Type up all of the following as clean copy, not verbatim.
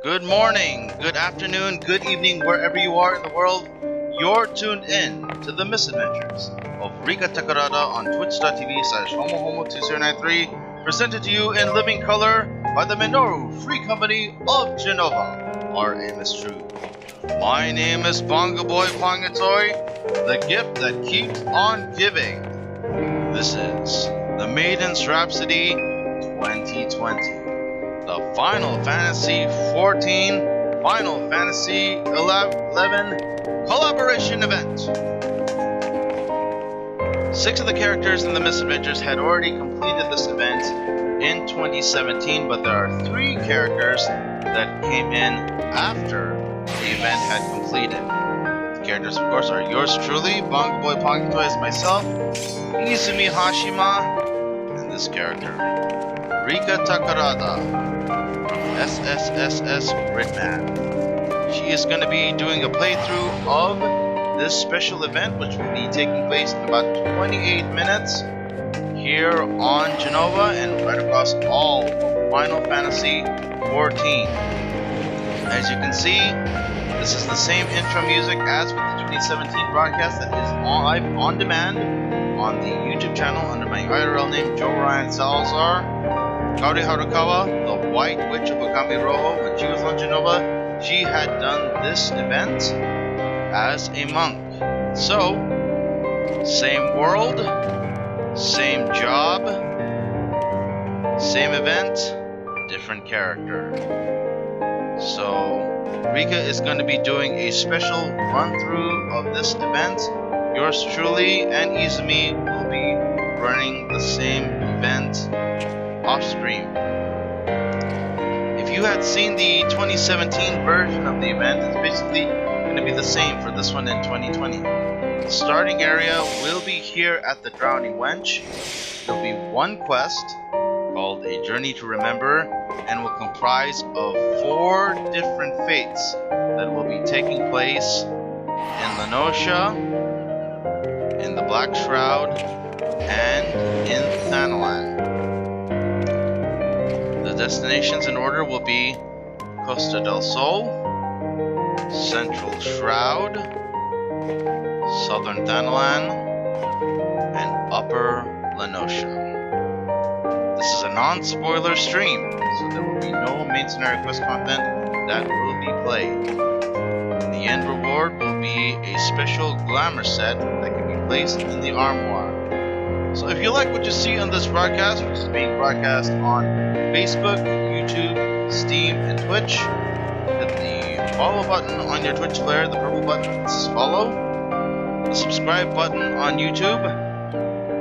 Good morning, good afternoon, good evening, wherever you are in the world. You're tuned in to the Misadventures of Rikka Takarada on twitch.tv/homohomo2093, presented to you in living color by the Minoru Free Company of Genova. Our aim is true. My name is Bongo Boy Pongatoi, the gift that keeps on giving. This is the Maiden's Rhapsody 2020. The Final Fantasy XIV, Final Fantasy XI collaboration event. 6 of the characters in the Misadventures had already completed this event in 2017, but there are 3 characters that came in after the event had completed. The characters, of course, are yours truly, Bongo Boy Pongatoi as myself, Izumi Hashima, and this character, Rikka Takarada, SSSS GRIDMAN. She is going to be doing a playthrough of this special event, which will be taking place in about 28 minutes here on Genova and right across all Final Fantasy XIV. As you can see, this is the same intro music as with the 2017 broadcast that is live on demand on the YouTube channel under my IRL name, Joe Ryan Salazar. Kaori Harukawa, the White Witch of Okami Rojo, when she was on Genova, she had done this event as a monk. So, same world, same job, same event, different character. So, Rikka is going to be doing a special run-through of this event. Yours truly and Izumi will be running the same event off stream. If you had seen the 2017 version of the event, it's basically going to be the same for this one in 2020. The starting area will be here at the Drowning Wench. There'll be one quest called A Journey to Remember and will comprise of 4 different fates that will be taking place in NOSCEA, in the Black Shroud, and in Thanalan. The destinations in order will be Costa del Sol, Central Shroud, Southern Thanalan, and Upper LaNoscia. This is a non-spoiler stream, so there will be no main scenario quest content that will be played. The end reward will be a special glamour set that can be placed in the armoire. So if you like what you see on this broadcast, which is being broadcast on Facebook, YouTube, Steam, and Twitch, hit the follow button on your Twitch player, the purple button that says follow, the subscribe button on YouTube,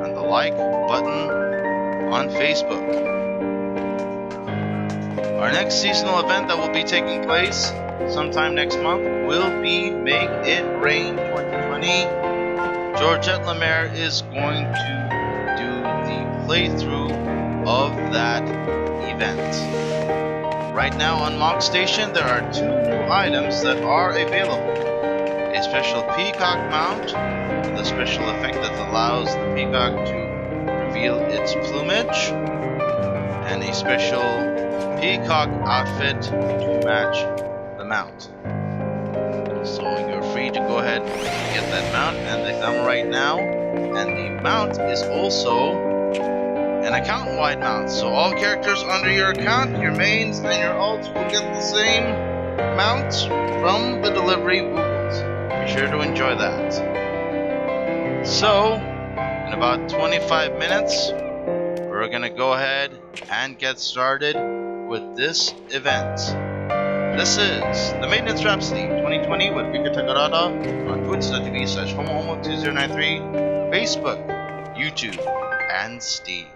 and the like button on Facebook. Our next seasonal event that will be taking place sometime next month will be Make It Rain 2020. Georgette Lemaire is going to do the playthrough of that event. Right now on Mock Station, there are 2 new items that are available. A special peacock mount with a special effect that allows the peacock to reveal its plumage, and a special peacock outfit to match the mount. So you're free to go ahead and get that mount and the thumb right now. And the mount is also an account-wide mount. So all characters under your account, your mains, and your ults will get the same mount from the delivery Woogles. Be sure to enjoy that. So, in about 25 minutes, we're going to go ahead and get started with this event. This is the Maiden's Rhapsody 2020 with Rikka Takarada on twitch.tv/homohomo2093, Facebook, YouTube, and Steam.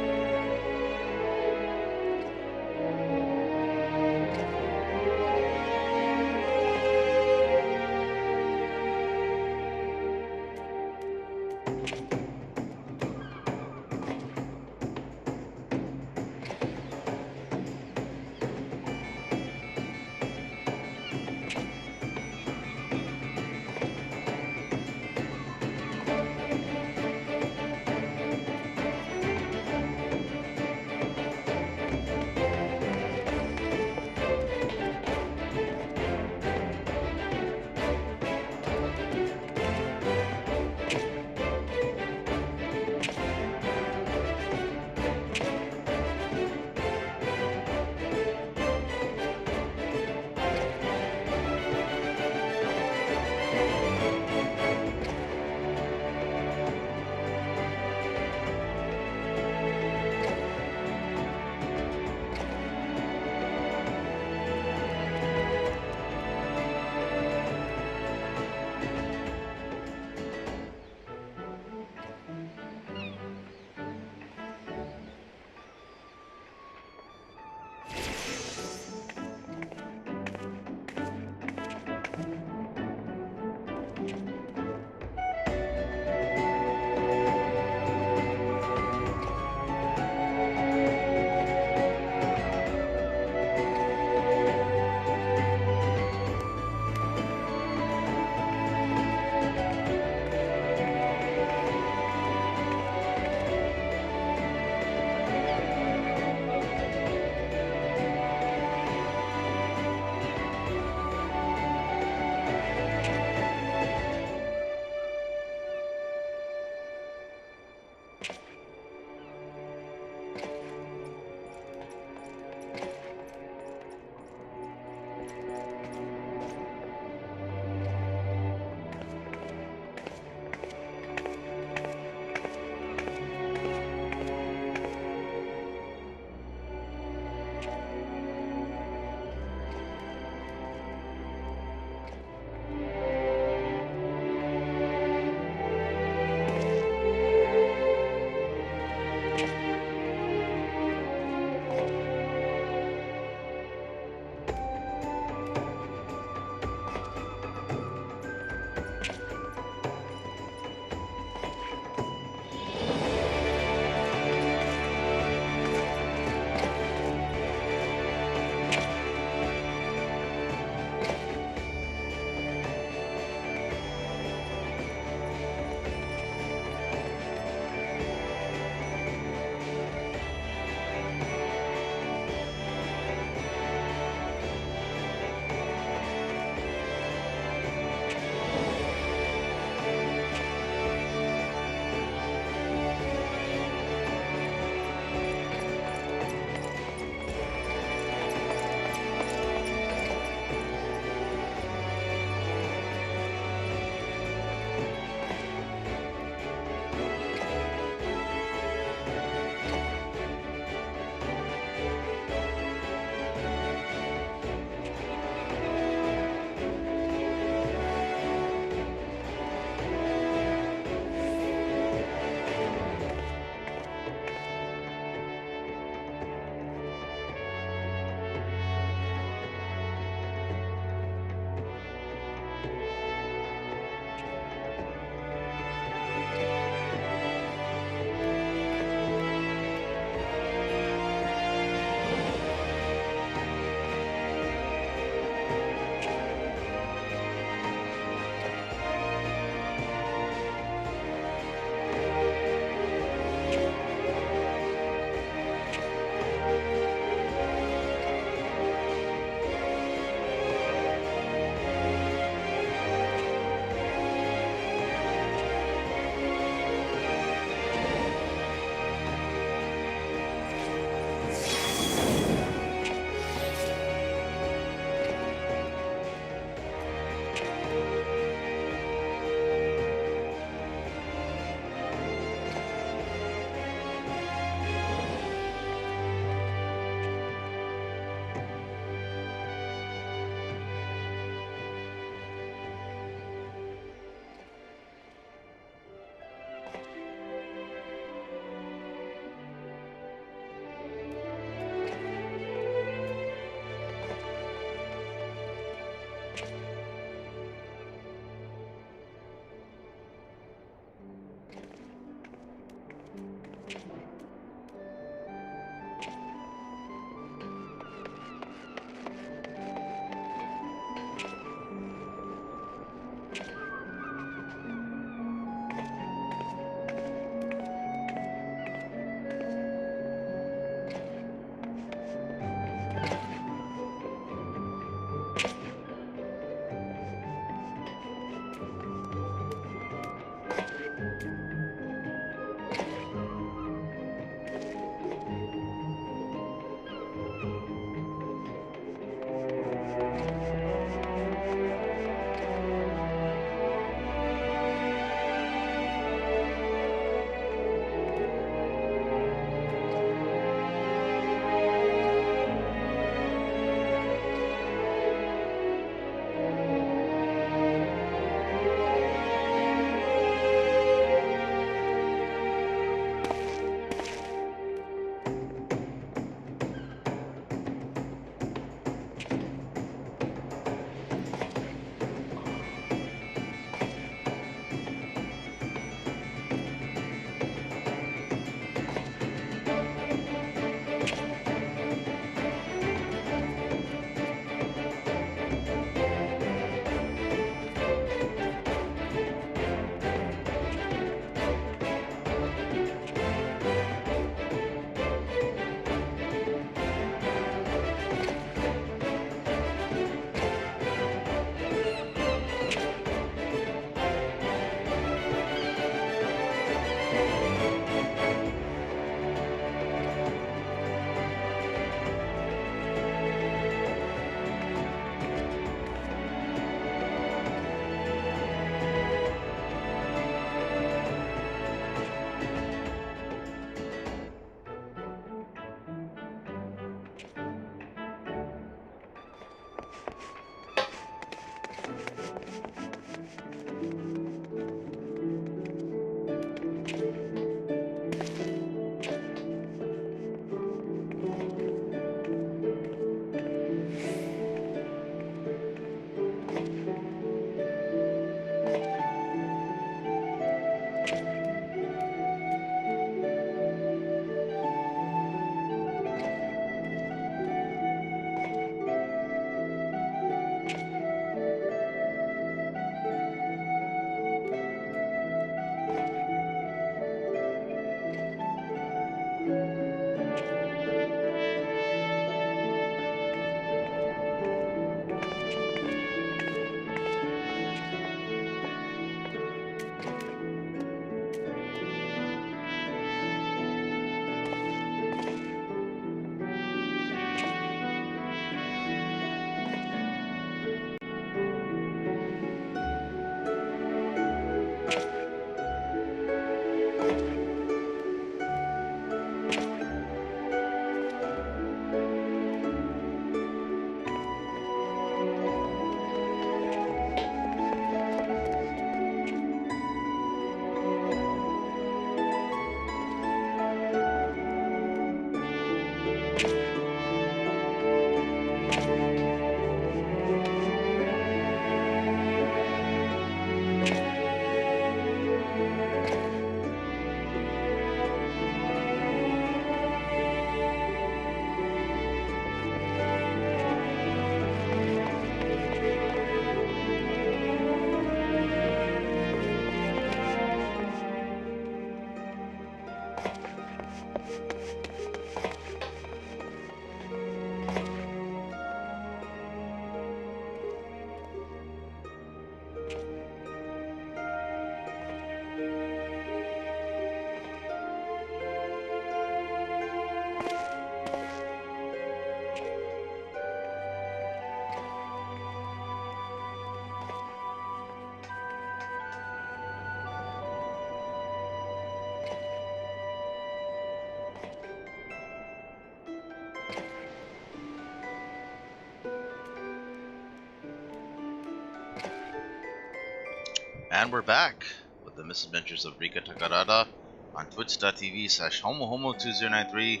And we're back with the Misadventures of Rikka Takarada on twitch.tv/homohomo2093,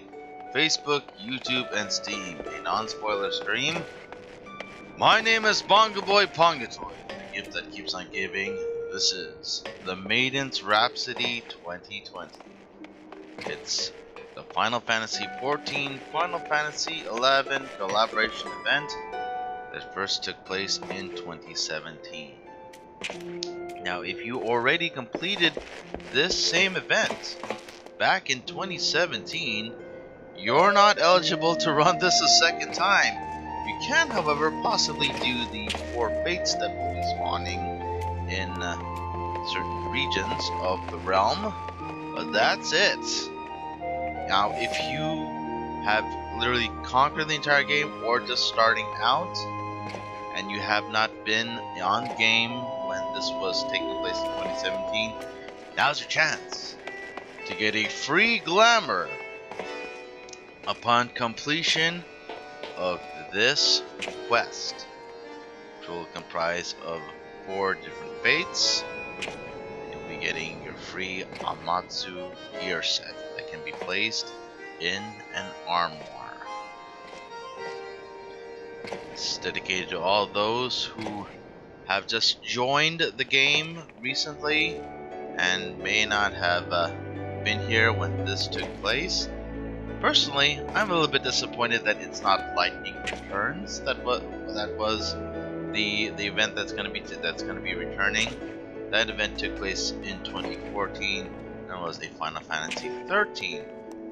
Facebook, YouTube, and Steam, a non-spoiler stream. My name is Bongo Boy Pongatoy, the gift that keeps on giving. This is the Maiden's Rhapsody 2020. It's the Final Fantasy XIV, Final Fantasy XI collaboration event that first took place in 2017. Now, if you already completed this same event back in 2017, you're not eligible to run this a second time. You can, however, possibly do the 4 fates that will be spawning in certain regions of the realm, but that's it. Now, if you have literally conquered the entire game or just starting out, and you have not been on game when this was taking place in 2017, now's your chance to get a free glamour upon completion of this quest, which will comprise of 4 different fates. You'll be getting your free Amatsu gear set that can be placed in an armoire. It's dedicated to all those who have just joined the game recently and may not have been here when this took place. Personally, I'm a little bit disappointed that it's not Lightning Returns that was the event that's going to be returning. That event took place in 2014 and was a Final Fantasy XIII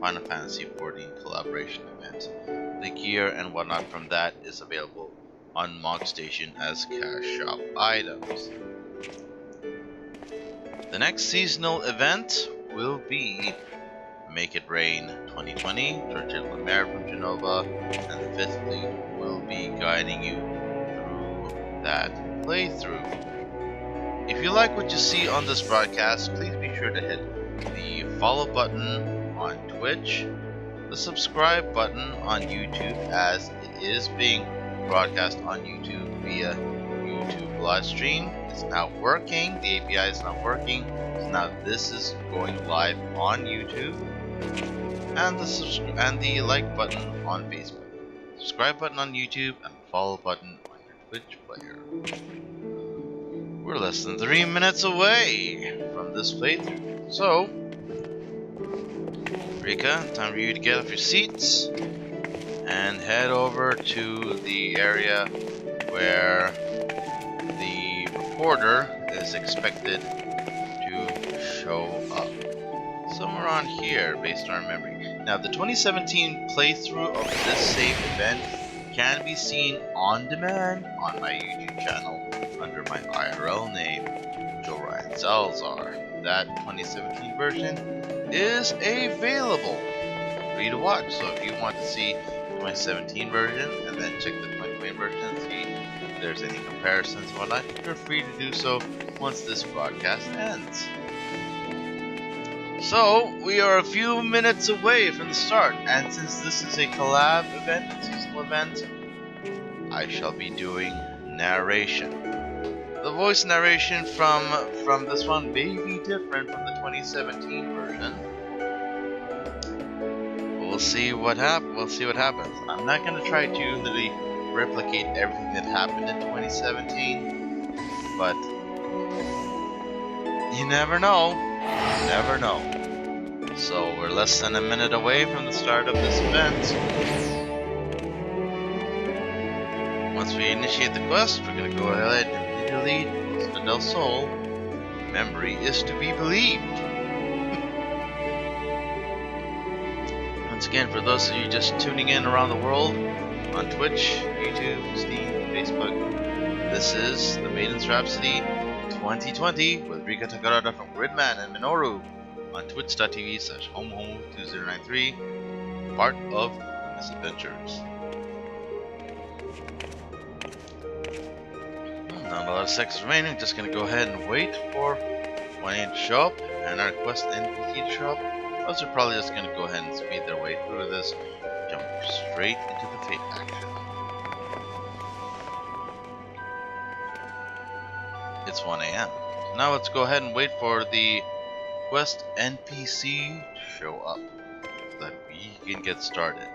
Final Fantasy XIV collaboration event. The gear and whatnot from that is available on Mog Station as cash shop items. The next seasonal event will be Make It Rain 2020. Georgette Lemaire from Genova and the 5th Fleet will be guiding you through that playthrough. If you like what you see on this broadcast, please be sure to hit the follow button on Twitch, the subscribe button on YouTube, as it is being broadcast on YouTube via YouTube live stream. It's now working. The API is not working, so now this is going live on YouTube. And the like button on Facebook, subscribe button on YouTube, and follow button on your Twitch player. We're less than 3 minutes away from this playthrough, so Rikka, time for you to get off your seats and head over to the area where the reporter is expected to show up. Somewhere on here, based on memory. Now, the 2017 playthrough of this same event can be seen on demand on my YouTube channel under my IRL name, Joe Ryan Salazar. That 2017 version is available for you to watch. So if you want to see the 2017 version and then check the 2020 version and see if there's any comparisons and whatnot, you're free to do so once this broadcast ends. So, we are a few minutes away from the start, and since this is a collab event, a seasonal event, I shall be doing narration. The voice narration from this one may be different from the 2017 version. We'll see what happens. I'm not going to try to literally replicate everything that happened in 2017, but you never know. You never know. So we're less than a minute away from the start of this event. Once we initiate the quest, we're going to go ahead and delete Costa del Sol. Memory is to be believed. Once again, for those of you just tuning in around the world on Twitch, YouTube, Steam, Facebook, this is the Maiden's Rhapsody 2020 with Rikka Takarada from GRIDMAN and Minoru on twitch.tv/homohomo2093, part of Misadventures. Not a lot of seconds remaining, just gonna go ahead and wait for one to show up and our quest NPC to show up. Others are probably just gonna go ahead and speed their way through this, jump straight into the fate action. It's 1 AM, Now let's go ahead and wait for the quest NPC to show up so that we can get started.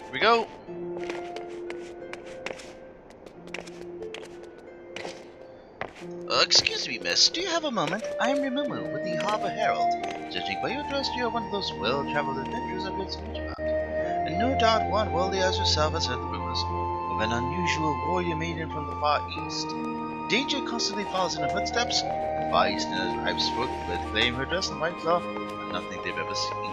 Here we go. Excuse me, miss. Do you have a moment? I am Rimomu with the Harbor Herald. Judging by your dress, you are one of those well-traveled adventurers I've heard so much about. And no doubt one worldly as yourself has heard the rumors of an unusual warrior maiden from the Far East. Danger constantly follows in her footsteps. Far Easterners I've spoken with claim her dress and white cloth are nothing they've ever seen.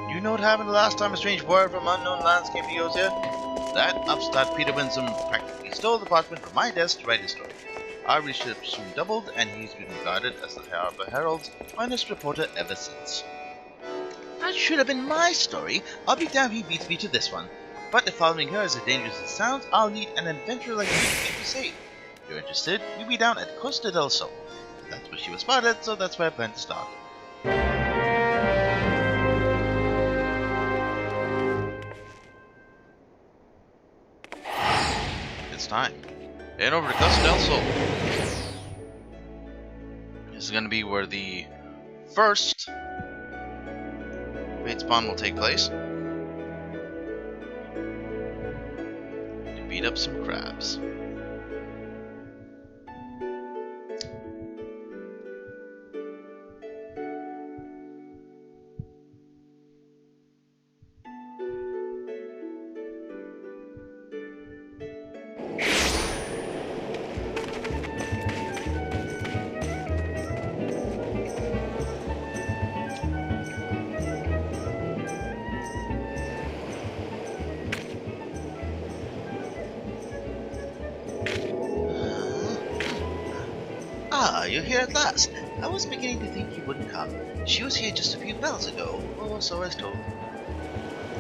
Do you know what happened the last time a strange warrior from unknown lands came to YOSHITAKA? That upstart Peter Winsome practically stole the parchment from my desk to write his story. Our research soon doubled, and he's been regarded as the Harbor Herald's finest reporter ever since. That should have been my story. I'll be damned if he beats me to this one. But if following her is as dangerous as it sounds, I'll need an adventurer like you to keep me safe. If you're interested, we'll be down at Costa del Sol. That's where she was spotted, so that's where I plan to start. It's time. Head over to Costa del Sol. This is going to be where the first raid spawn will take place. To beat up some crabs. Ah, you're here at last. I was beginning to think you wouldn't come. She was here just a few bells ago, or so I was told.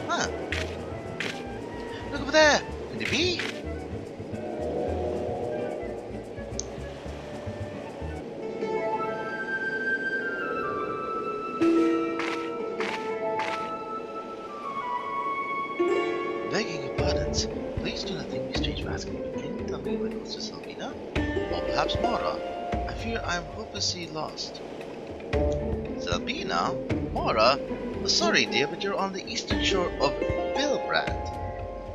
Huh. Look over there! Could it be? Begging your pardons, please do not think me strange for asking, but can you tell me where goes to Salvina? Or perhaps Mora? I fear I am hopelessly lost. Salvina? Mora? Oh, sorry dear, but you're on the eastern shore of Billbrand.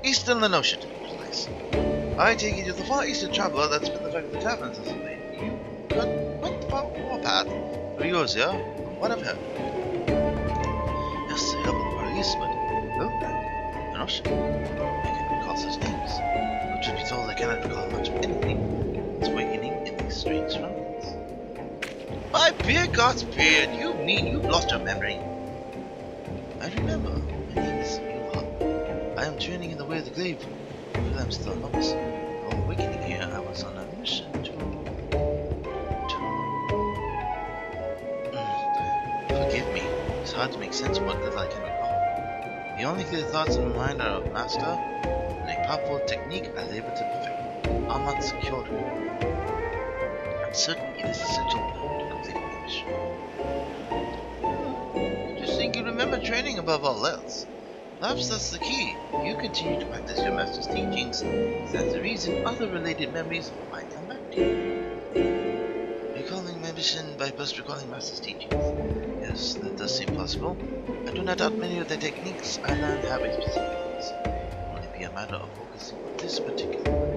Eastern Lenosha to be precise. I take it you're the far eastern traveler that's been the fact of the taverns or something. You got quite the far warpath of YOSHITAKA, from what I've heard. Yes, I have the far east, but Billbrand, Lenosha, I can recall such names. But truth be told, I cannot recall much of anything. It's awakening in these strange surroundings. By beer God's beard, you mean you've lost your memory? I remember. My name is UL'DAH. I am training in the way of the glaive. But I'm still a novice. Before awakening here, I was on a mission to... Forgive me. It's hard to make sense of what little I can recall. The only clear thoughts in my mind are of master and a powerful technique I labor to perfect. AMANO secured. I'm certain it is essential to completing the mission. Just think you remember training above all else. Perhaps that's the key. You continue to practice your master's teachings. That's the reason other related memories might come back to you. Recalling my mission by first recalling master's teachings. Yes, that does seem possible. I do not doubt many of the techniques I learned have a specific use. It will only be a matter of focusing on this particular one.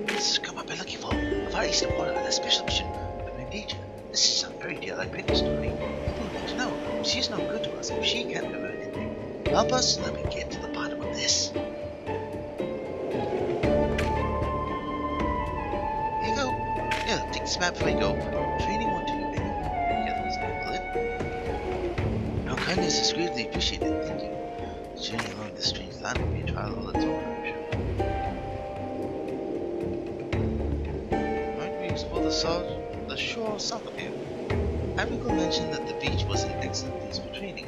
This is come I've been looking for. A Far Eastern warrior on a special mission. I'm in danger. This is some fairy tale like Penny's story. People need to know. She's no good to us if she can't cover anything. Help us so that we get to the bottom of this. Here you go. Yeah, take this map before you go. Training won't do you any careless, will it? Your kindness is greatly appreciated, thank you. The journey along this strange land will be a trial all its own, I'm sure. the shore south of here. I recall mentioned that the beach was an excellent place for training.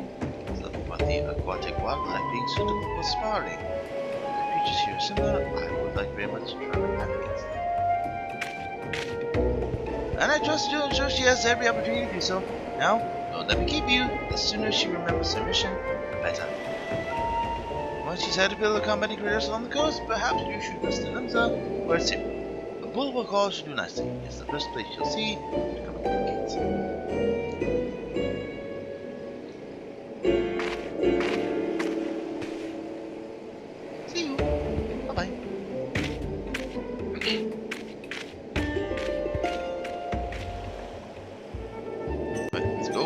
Something about the aquatic wildlife being suitable for sparring. The creatures here are similar. I would like very much to try my hand against them. And I trust you, ensure she has every opportunity to do so. Now, don't let me keep you. The sooner she remembers her mission, the better. Once she's had to build a combat creators along the coast, perhaps you should rest in LIMSA, where it's safe. A bulwark call should do nicely. It's the first place you'll see to come into the gates. See you. Bye-bye. Right, let's go.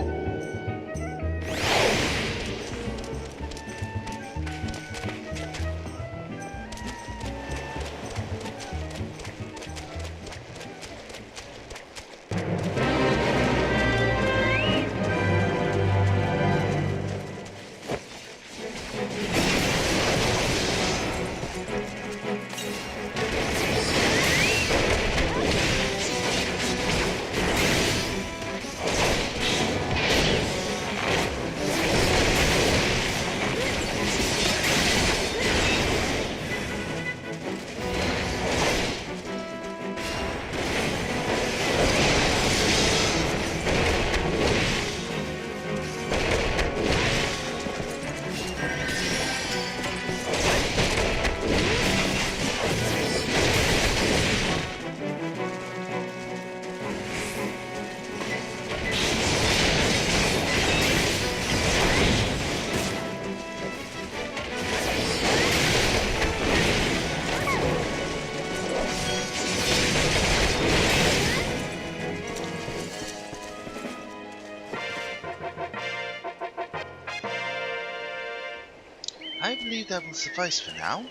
I believe that will suffice for now.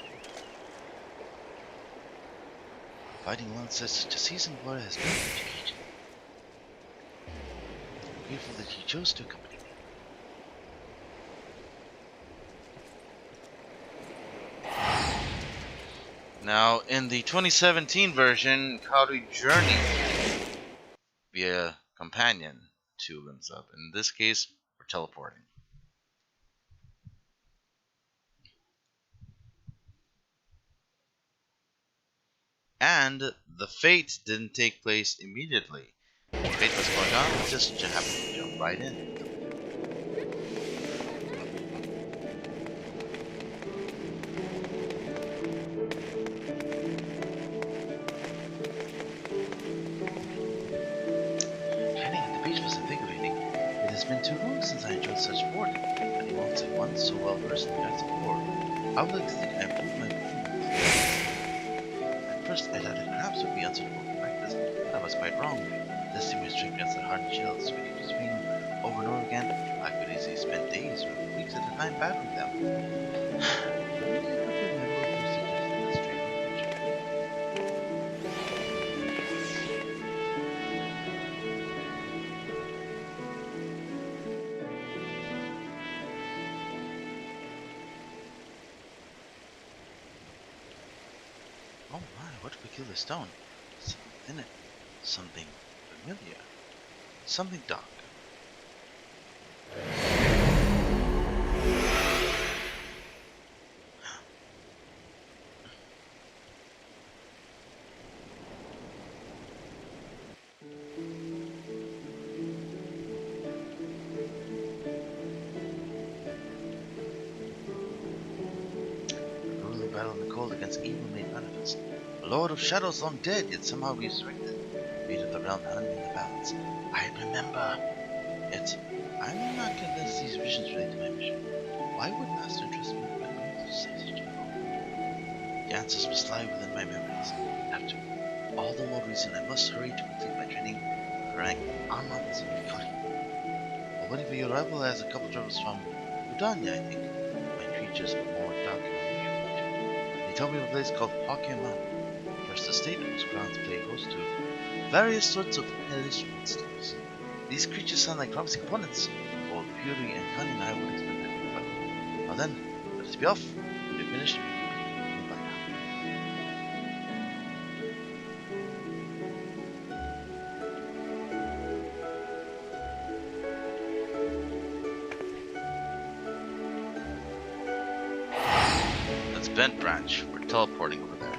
Fighting alongside such a seasoned warrior has been an education. I'm grateful that you chose to accompany me. Now, in the 2017 version, Kaori journeys via companion to LIMSA. In this case, we're teleporting. And the fate didn't take place immediately. The fate was going on, just happened to jump right in. Training at the beach was invigorating. It has been too long since I enjoyed such sport, and you won't say one so well versed in the arts of war. I would like to think I improved my performance. First, I thought that perhaps would be unsuitable for practice, but I was quite wrong. Testing my strength against the hardened shells, swinging to swing over and over again, I could easily spend days or weeks at a time battling them. Oh my, what peculiar stone. Something within it. Something familiar. Something dark. Battle in the cold against evil made manifest. The Lord of Shadows long dead, yet somehow resurrected. Fate of the realm hung in the balance. I remember. Yet, I'm not convinced these visions relate to my mission. Why would Master trust me with my memories to say such a thing? The answers must lie within my memories. Have to. All the more reason I must hurry to complete my training for rank Armand Victory. While waiting for your arrival as a couple travels from Udanya, I think. My creatures are more dark and unusual. They tell me of a place called AMANO. First estate was ground to play host to various sorts of hellish monsters. These creatures sound like promising opponents. Both fury and cunning I would expect them to be well. Now then, let us be off. When you're finished, goodbye now. vent branch. We're teleporting over there.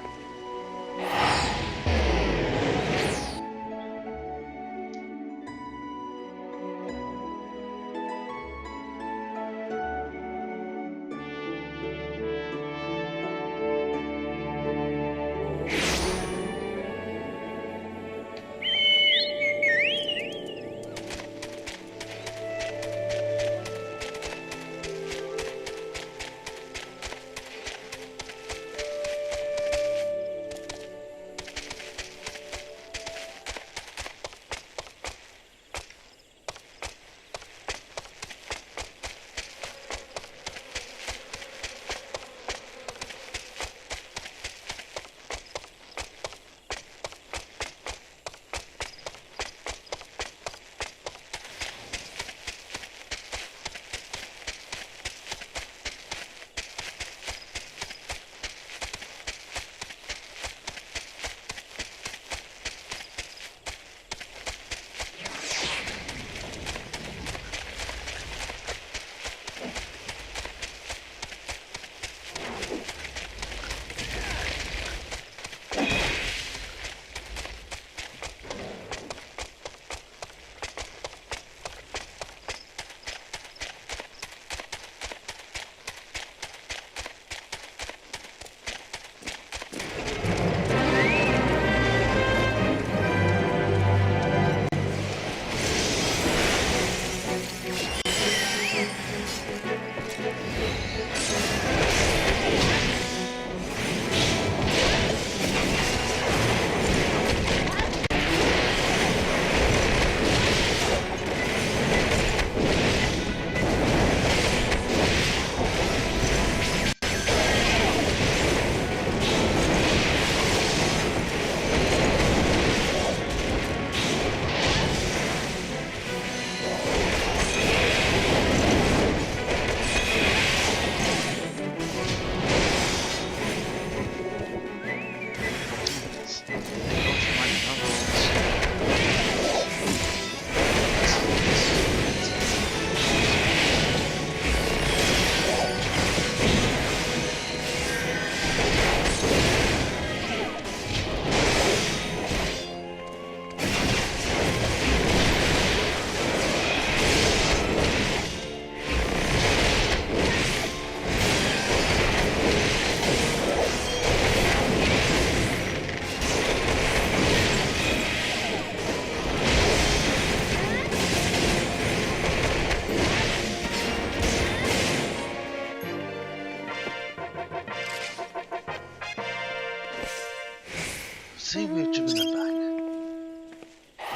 See, we've driven them back.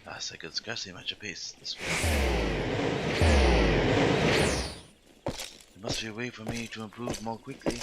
Last I could scarcely match a pace this way. There must be a way for me to improve more quickly.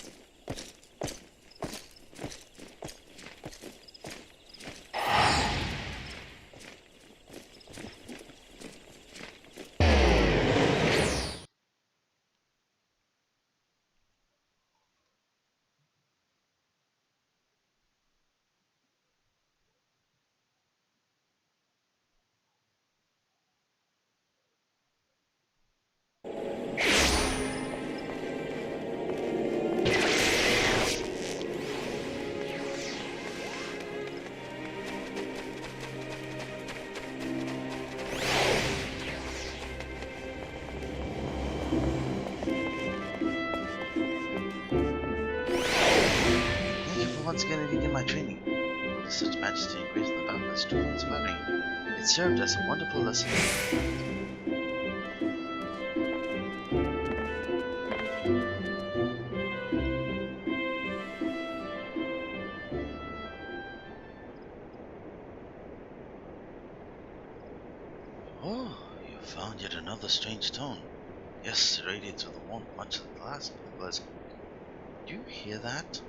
Once again leading my training. With such majesty and grace in the battle is truly inspiring. It served as a wonderful lesson. Oh, you found yet another strange stone. Yes, it radiates with a warmth much like the last. Do you hear that?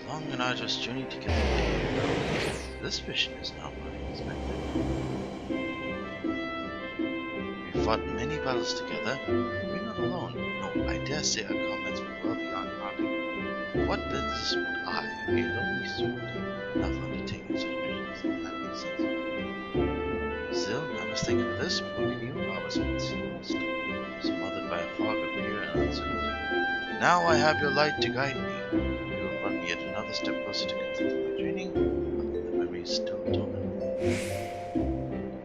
Long and arduous journey to get the day. This mission is not what I expected. fought many battles together. We're not alone. No, I dare say our comrades were well beyond counting. What business would I, a lonely sword, have undertaken such missions? If that makes sense. Still, I must thank you for this, for we knew I was lost, smothered by a fog of fear and uncertainty. Now I have your light to guide me. You have brought me yet another step closer to completing my training, but the memory is still dormant.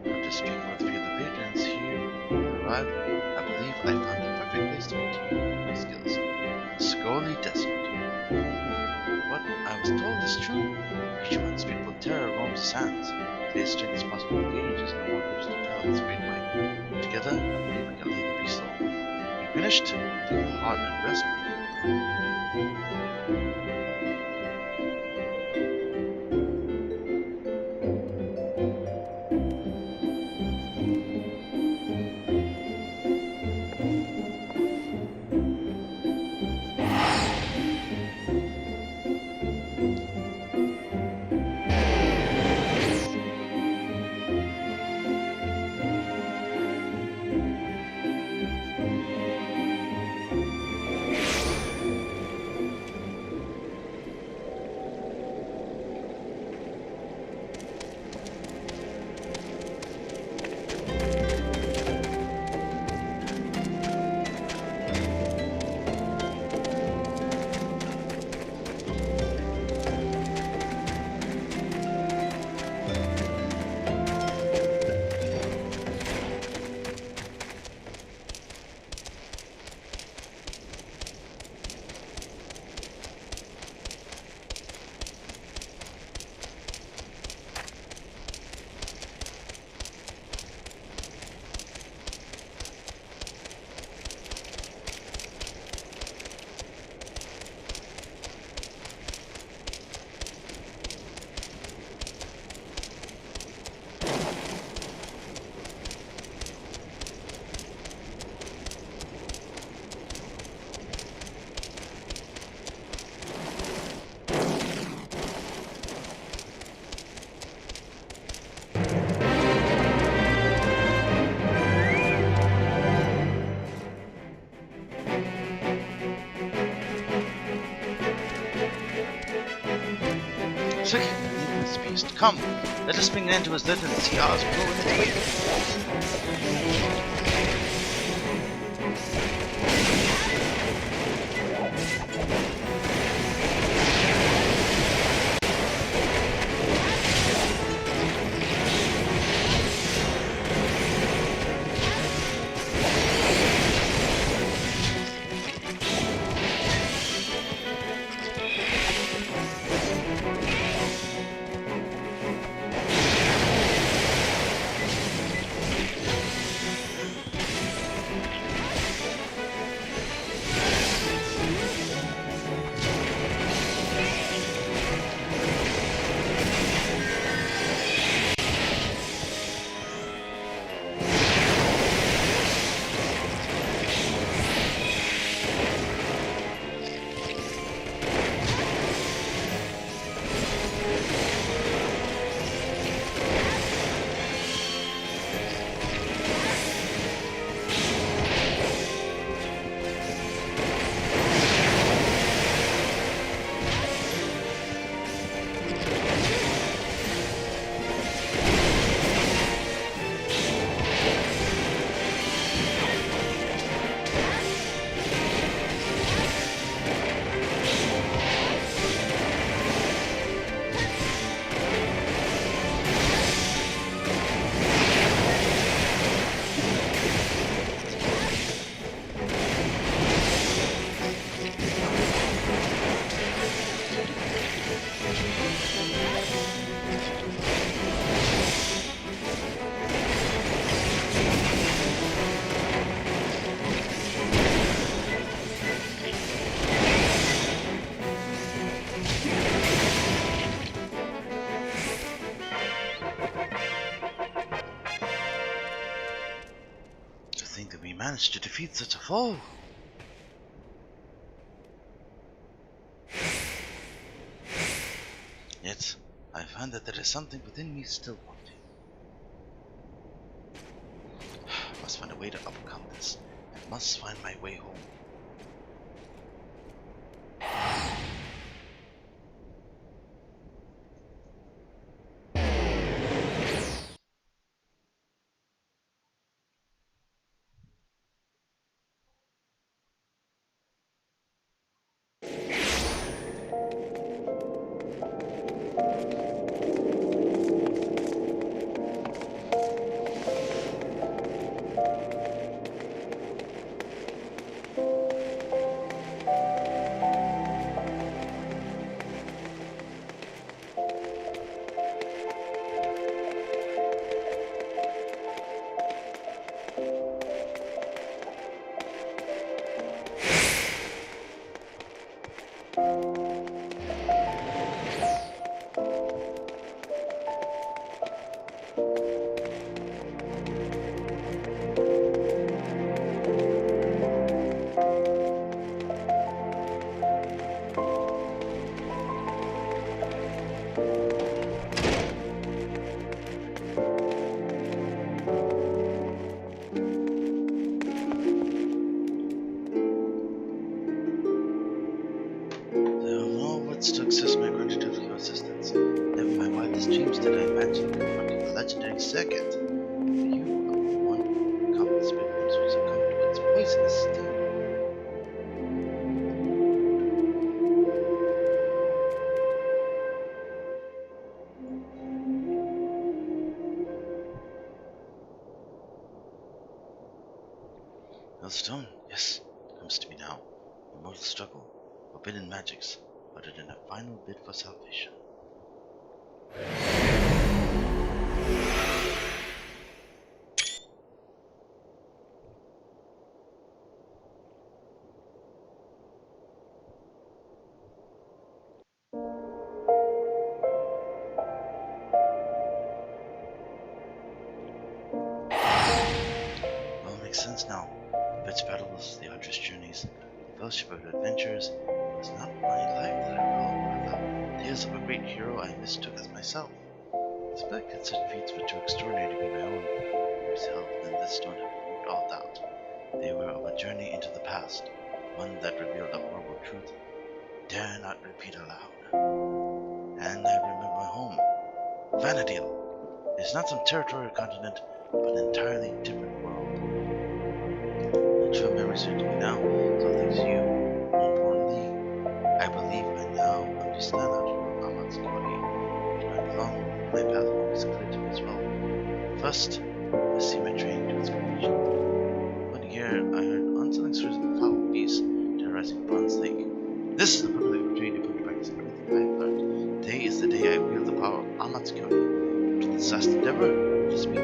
After speaking with a few of the patrons here when I arrived, I believe I found the perfect place to continue my skills. Scully Desert. What I was told is true. A creature of unspeakable terror roams the sands. Today's strength is possible to gauge as no one lives to tell its great might. Together, I believe we can lay the beast low. When finished, take a hard and rest. So keep believing this beast. Come, let us bring an end to his litter and see ours blow in its wake. Managed to defeat such a foe. Yet, I find that there is something within me still wanting. must find a way to overcome this. I must find my way home. To access my gratitude for your assistance. Never my wildest dreams did I imagine confronting the legendary circuit. You are one countless victims who succumbed to its poisonous sting. The stone, yes, it comes to me now. Immortal struggle, forbidden magics, uttered in a final bid for salvation. Well, it makes sense now. The Bit's battles, the archer's journeys, the fellowship of adventures. It was not my life that I recalled, but the tales of a great hero I mistook as myself. I suspect that such feats were too extraordinary to be my own. I was held within this stone have removed all doubt. They were of a journey into the past, one that revealed a horrible truth I dare not repeat aloud. And I remember my home, Vanadil. It is not some territorial continent, but an entirely different world. The true memories are to me now, so thanks to you. More importantly, I believe I now understand how to rule Aman's body, which I belong. My path home is clear to me as well. First, I see my train to its completion. One year, I heard unsettling stories of the foul beast terrorizing Bronze Lake. This is the perfect opportunity to put into practice everything I have learned. Today is the day I wield the power of Aman's Kyori. To this last endeavor, just me.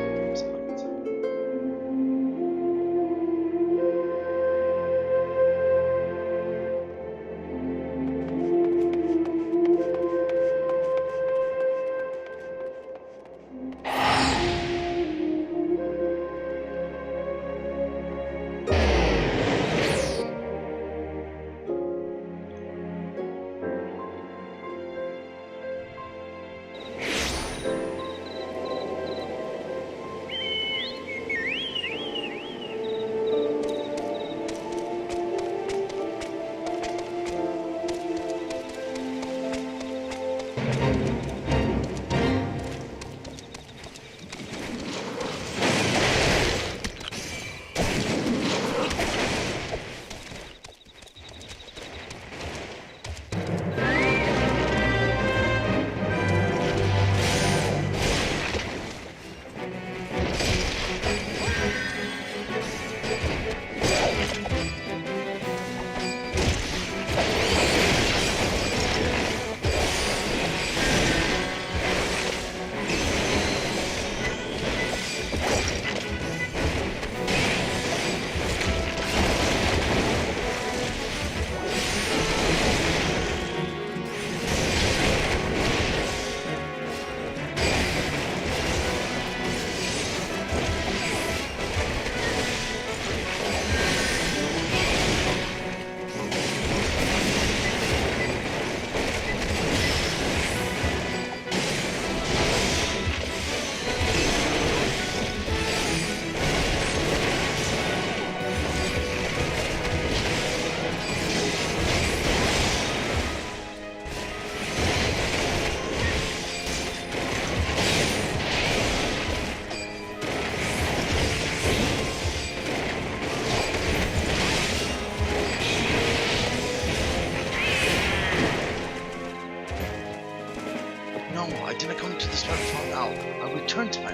No, I didn't come to this platform now. I'll return to my...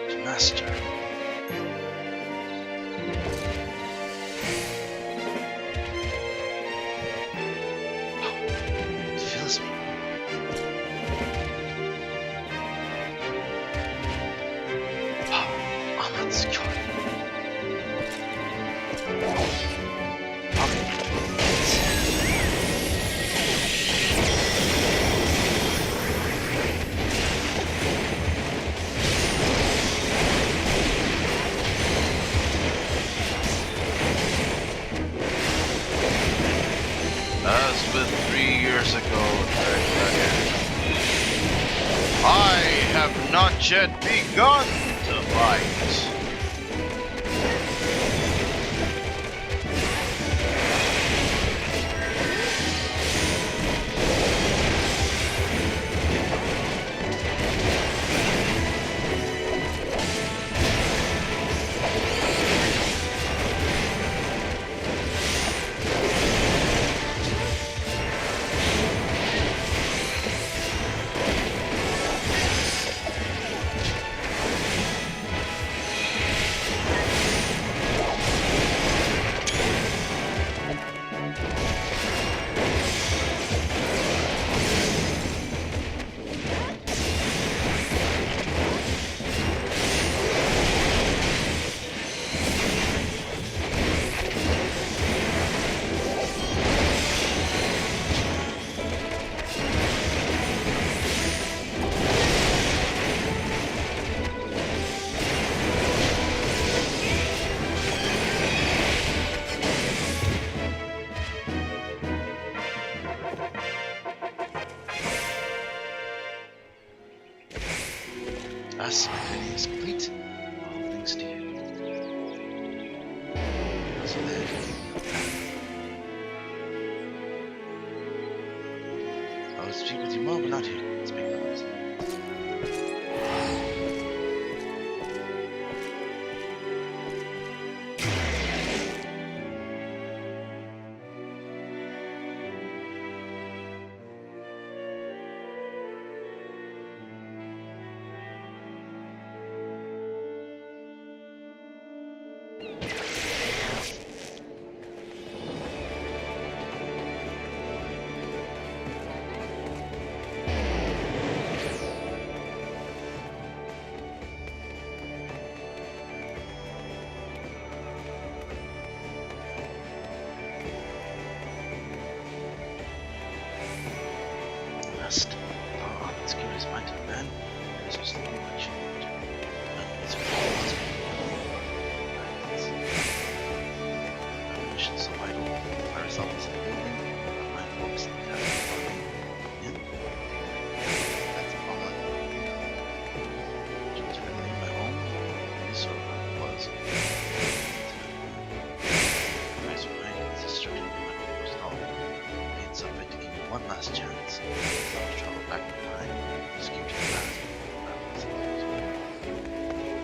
to Master. It fills me. I'm unsecure. As with 3 years ago, I have not yet begun to fight. As my training is complete, all thanks to you. So then, I will speak with you more, but not here. Speak with us.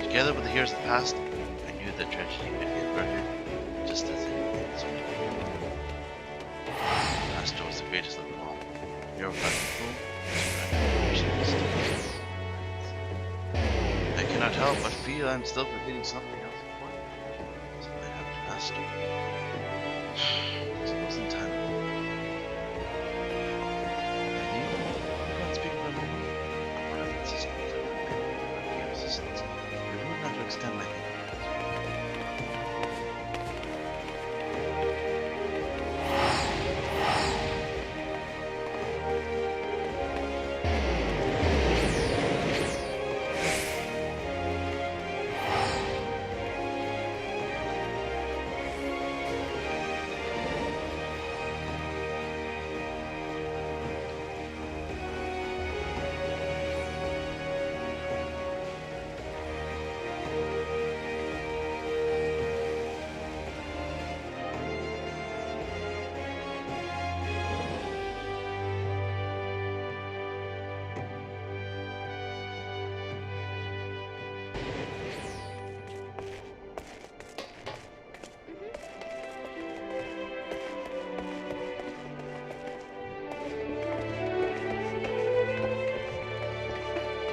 Together with the years that passed, I knew that tragedy could be averted, just as anything is averted. Master was the greatest of them all. Your fucking fool. I cannot help but feel I'm still forgetting something else important. Something I have to master. I suppose in time. And you can't speak for me. My assistant. Your assistants. Not to extend my thinking.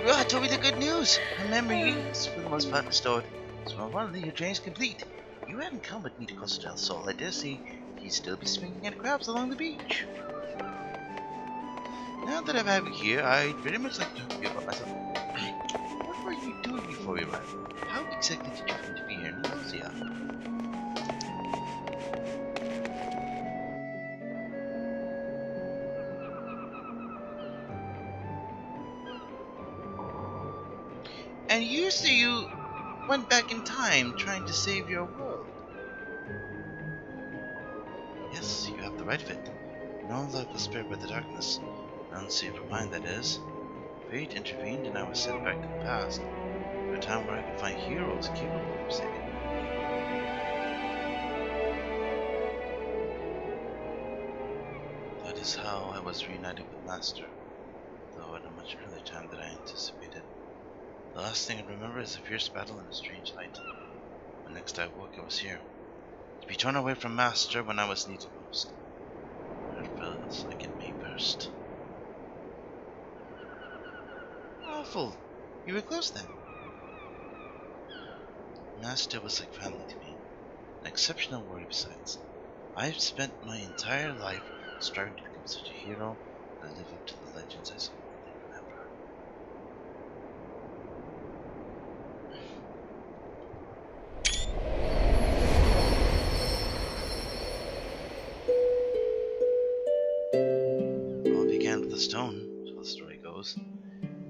Rod told me the good news. Her memory is for the most part restored. So finally your journey is complete. You hadn't come with me to Costa del Sol. I dare say he'd still be swinging at crabs along the beach. Now that I have you here, I'd very much like to talk to you about myself. What were you doing before we arrived? How exactly did you come to be here in NOSCEA? And you say you went back in time trying to save your world. Yes, you have the right of it. No life was spared by the darkness. Unseeable mind, that is. Fate intervened and I was sent back to the past, to a time where I could find heroes capable of saving me. That is how I was reunited with Master, though at a much earlier time than I anticipated. The last thing I remember is a fierce battle in a strange light. When next I awoke, I was here, to be torn away from Master when I was needed most. It feels like it may burst. Awful. You were close then. Master was like family to me, an exceptional warrior besides. I've spent my entire life striving to become such a hero and live up to the legends I so fondly remember. It all began with a stone, so the story goes.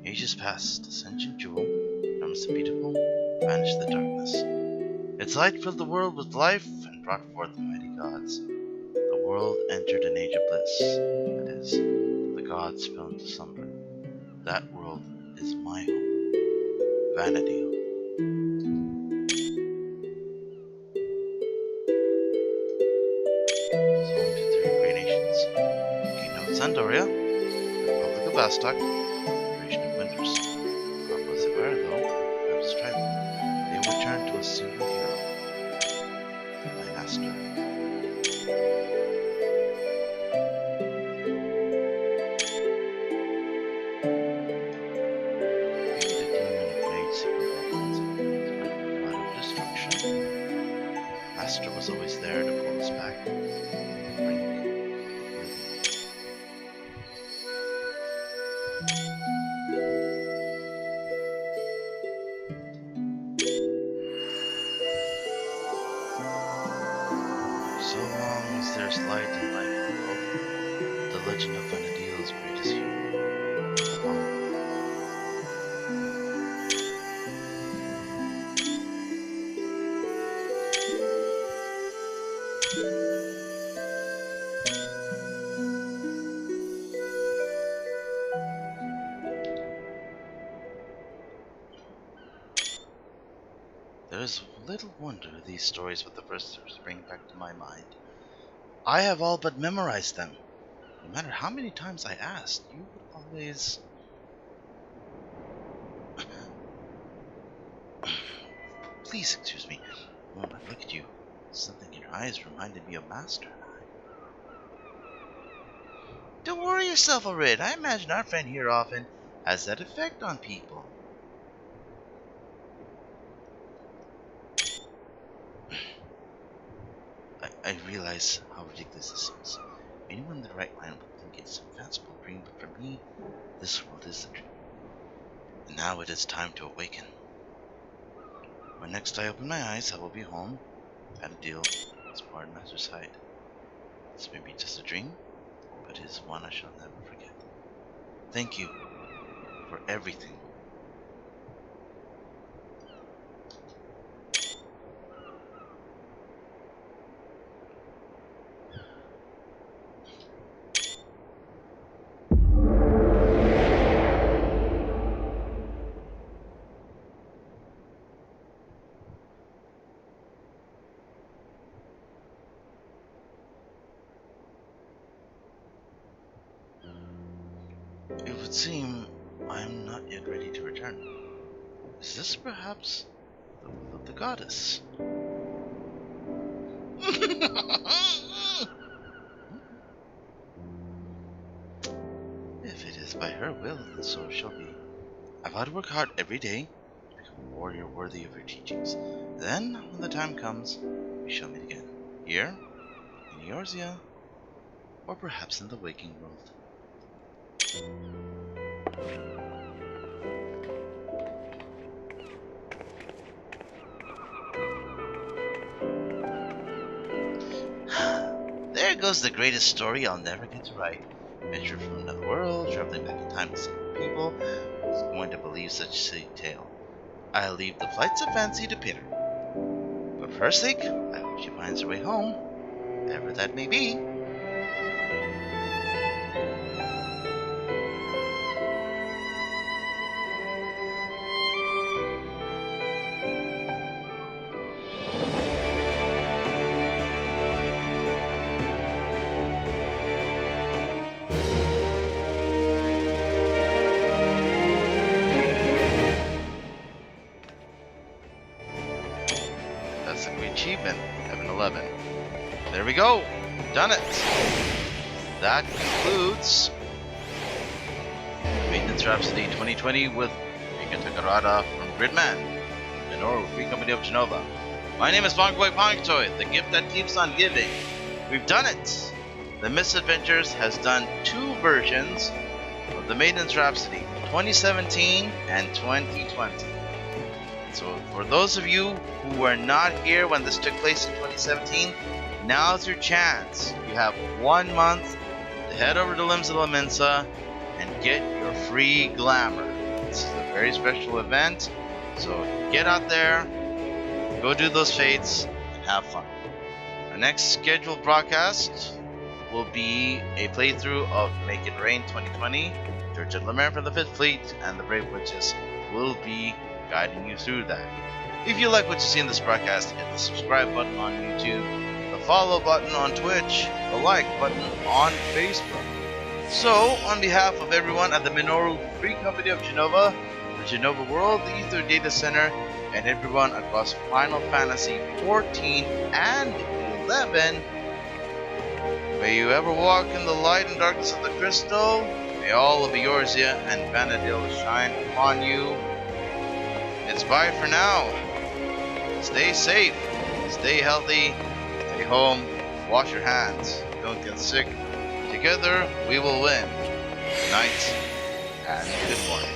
Ages passed, a sentient jewel, promised the beautiful, vanished the darkness. Its light filled the world with life and brought forth the mighty gods. The world entered an age of bliss, that is, the gods fell into slumber. That world is my home, Vanity. It's home to 3 great nations: Kingdom of Sandoria, Republic of Bastok, they would turn to a single hero, my master. Maybe the demon of made secret weapons might be a god of destruction. Master was always there to pull us back. So long as there's light and life in the world, the legend of Vanadiel's greatest hero will live on. There's little wonder these stories with the first spring back to my mind. I have all but memorized them. No matter how many times I asked, you would always... Please excuse me. When I look at you, something in your eyes reminded me of Master. Don't worry yourself, Red. I imagine our friend here often has that effect on people. I realize how ridiculous this seems. Anyone in the right mind would think it's a fanciful dream, but for me, this world is the dream. And now it is time to awaken. When next I open my eyes, I will be home, at a deal, as part of Master's side. This may be just a dream, but it is one I shall never forget. Thank you for everything. It would seem I am not yet ready to return. Is this perhaps the will of the goddess? If it is by her will, then so it shall be. I vow to work hard every day to become a warrior worthy of your teachings. Then, when the time comes, we shall meet again. Here, in Eorzea, or perhaps in the waking world. There goes the greatest story I'll never get to write. Venture from another world, traveling back in time to save people. Who's going to believe such a silly tale? I'll leave the flights of fancy to Peter. But for her sake, I hope she finds her way home, wherever that may be. That's a great achievement, Heaven 11. There we go! Done it! That concludes Maintenance Rhapsody 2020 with Rikka Takarada from GRIDMAN, Minoru Free Company of Genova. My name is Bongoy Pongtoy, the gift that keeps on giving. We've done it! The Misadventures has done 2 versions of the Maintenance Rhapsody, 2017 and 2020. So for those of you who were not here when this took place in 2017, now's your chance. You have 1 month to head over to LIMSALOMINSA and get your free glamour. This is a very special event, so get out there, go do those fates, and have fun. Our next scheduled broadcast will be a playthrough of Make It Rain 2020. Georgette Lemaire from the 5th Fleet and the Brave Witches will be guiding you through that. If you like what you see in this broadcast, hit the subscribe button on YouTube, the follow button on Twitch, the like button on Facebook. So, on behalf of everyone at the Minoru Free Company of Genova, the Genova World, the Ether Data Center, and everyone across Final Fantasy 14 and 11, may you ever walk in the light and darkness of the crystal. May all of Eorzea and Vanadil shine upon you. It's bye for now. Stay safe, stay healthy, stay home, wash your hands, don't get sick. Together we will win. Good night and good morning.